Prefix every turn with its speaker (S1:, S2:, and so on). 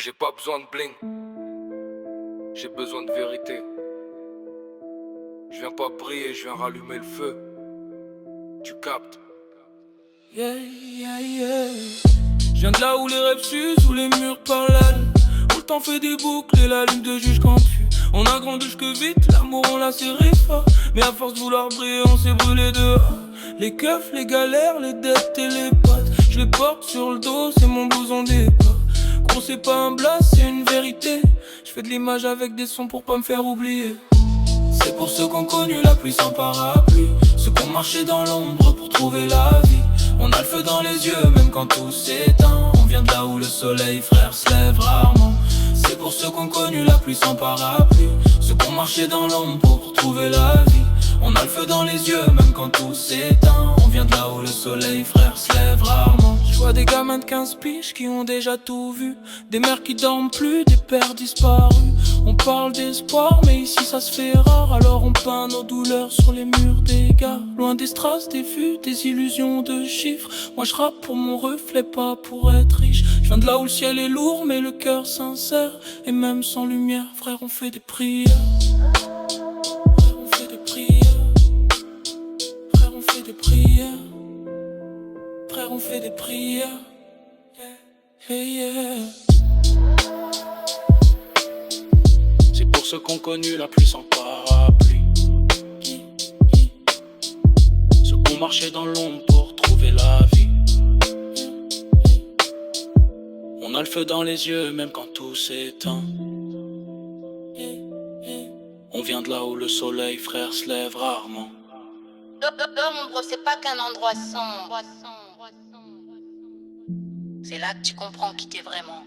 S1: J'ai pas besoin de bling, j'ai besoin de vérité. Je viens pas briller, je viens rallumer le feu. Tu captes?
S2: Yeah, yeah, yeah. Je viens de là où les rêves s'usent, où les murs parlent la lune, où le temps fait des boucles et la lune te juge quand tu. On a grandi que vite, l'amour on l'a serré fort, mais à force de vouloir briller on s'est brûlé dehors. Les keufs, les galères, les dettes et les potes, je les porte sur le dos, c'est mon blouson départ. Gros c'est pas un blast, c'est une vérité. Je fais de l'image avec des sons pour pas me faire oublier. C'est pour ceux qui ont connu la pluie sans parapluie, ceux qui ont marché dans l'ombre pour trouver la vie. On a le feu dans les yeux même quand tout s'éteint. On vient de là où le soleil frère se lève rarement. C'est pour ceux qui ont connu la pluie sans parapluie, ceux qui ont marché dans l'ombre pour trouver la vie. On a le feu dans les yeux même quand tout s'éteint. On vient de là où le soleil frère se lève rarement. Je vois des gamins de 15 piges qui ont déjà tout vu, des mères qui dorment plus, des pères disparus. On parle d'espoir mais ici ça se fait rare, alors on peint nos douleurs sur les murs des gares. Loin des strass, des vues, des illusions de chiffres. Moi je rappe pour mon reflet, pas pour être riche. Je viens de là où le ciel est lourd mais le cœur sincère. Et même sans lumière, frère on fait des prières. Frère on fait des prières. Frère on fait des prières. Frère on fait des prières. Yeah, yeah, yeah. C'est pour ceux qui ont connu la pluie sans parapluie, ceux qui ont marché dans l'ombre pour trouver la vie. On a le feu dans les yeux même quand tout s'éteint. On vient de là où le soleil frère se lève rarement.
S3: L'ombre, c'est pas qu'un endroit sombre. C'est là que tu comprends qui t'es vraiment.